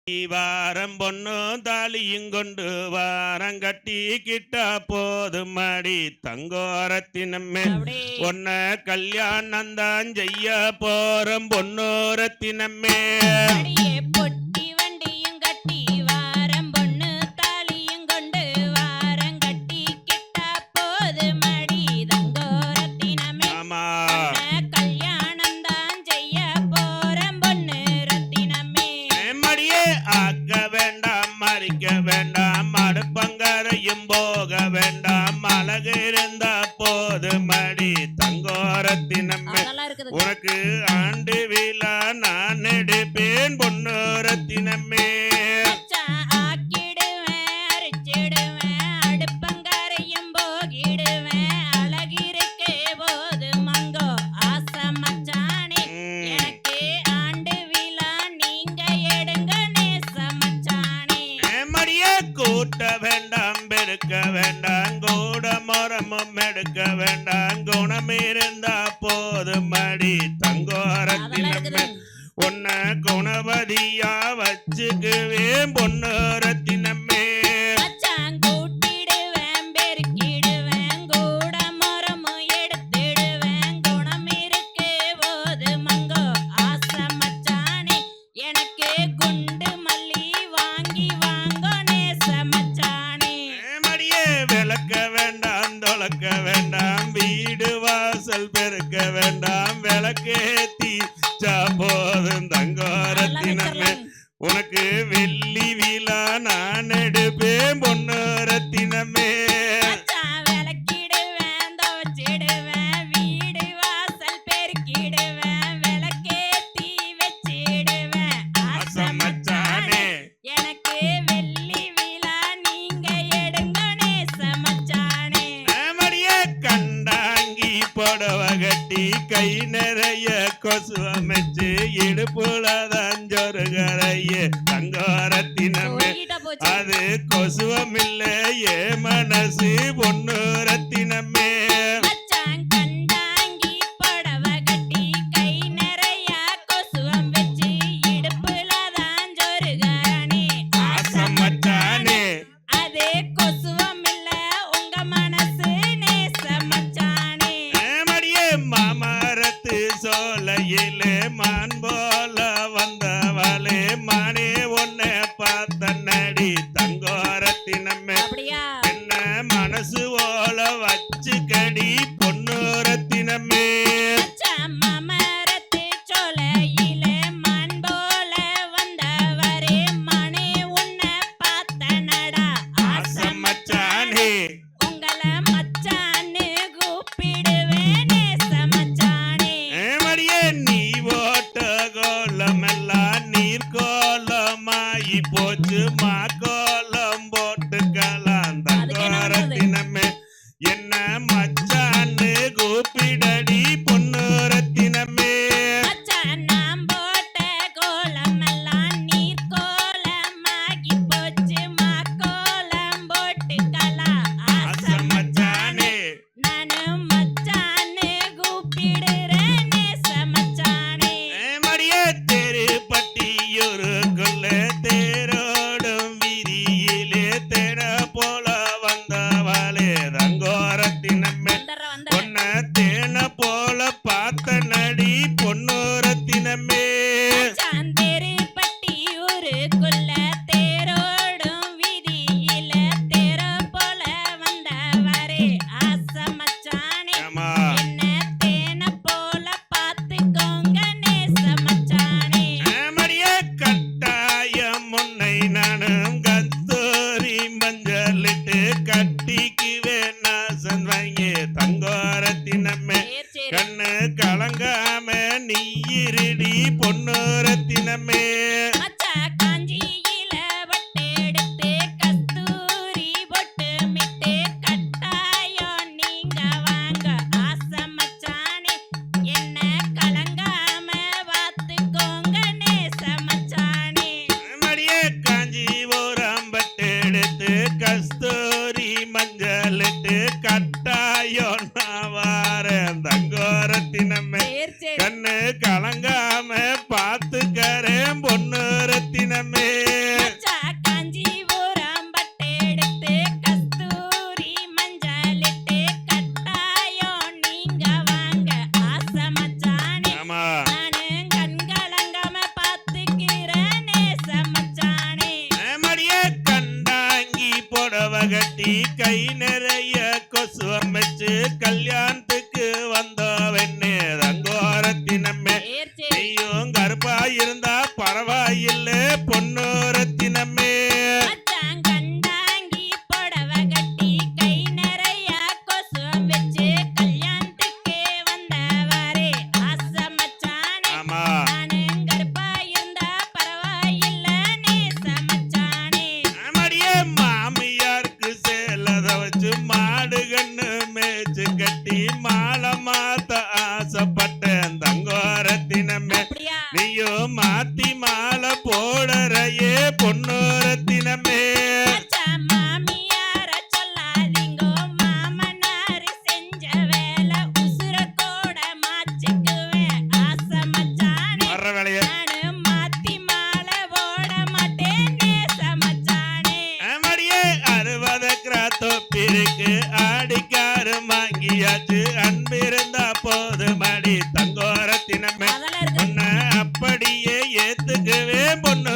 வாரம் பொண்ணு தாலியும் கொண்டு வாரம் கட்டி கிட்ட போதும் மாடி தங்கோரத்தினமே ஒன்ன கல்யாணம் தான் செய்ய போறோம் பொன்னோரத்தினமே. வேண்டாம் அடுப்பங்கரையும் போக வேண்டாம் அழகு இருந்தா போது மடி தங்கோரத்தினமே. உனக்கு ஆண்டு விழா நான் எடுப்பேன் பொன்னோரத்தினமே. கூட்ட வேண்டாம் பெருக்க வேண்டாம் கூட மரமும் எடுக்க வேண்டாம் குணம் இருந்தா போதும் மடி தங்கோரத்தினமே. உன்ன குணவதியா வச்சுக்குவேன் பொன்னோரத்தினமே. வேண்டாம் வீடு வாசல் பெருக்க வேண்டாம் விளக்கேத்தி போதும் தங்கோரத்தினமே. உனக்கு வெள்ளி விழா நான் எடுப்பேன் பொன்னோரத்தினமே. கட்டி கை நிறைய கொசுவமைச்சு இடுப்புலதான் ஜொருகரைய தங்கோரத்தினமே. அது கொசுவமில்லையே மனசு பொன்னோரத்தினமே. சோலையிலே மான் போல வந்தவளே மானே உன்னை பார்த்த நடி தங்கோரத்தினமே. என்ன மனசு போல வச்சு கடி பொன்னோரத்தினமே. போச்சு மாக்கோலம் போட்டுக்கலாம் தங்கோரத்தினமே. என்ன மச்சான்னு கூப்பிடடி பொன்னோரத்தினமே. கண்ணு கலங்காம நீ இருடி பொன்னோரத்தினமே. கஸ்தூரி மஞ்சளிட்டு கட்டாயம் நான் வாரேன் தங்கோரத்தினமே. கண்ணு கலங்காம பாத்துக்கறேன் பொன்னோரத்தினமே. கட்டி கை நிறைய கொசுவம் வச்சு கல்யாணத்துக்கு வந்தவன்னு தங்கோரத்தினமே நீயும் கருப்பா இருந்தா பரவாயில்ல பொன்னோரத்தினமே ஆமா ஆமாடியே மாமியாருக்கு சேலத வச்சு மாடு கண்ணு மேய்ச்சு கட்டி மாலை மாத்த ஆசைப்பட்டேன் தங்கோரத்தினமே நீயும் மாத்தி மாலை போடறையே பொன்னோரத்தினமே வர்ற வேலைய ஆமாடியே 60 கிராத்தோப்பிருக்கு ஆடிக்காரு வாங்கியாச்சு அன்பிருந்தா போது மடி தங்கோரத்தினமே உன்னை அப்படியே ஏத்துக்குவே பொண்ணு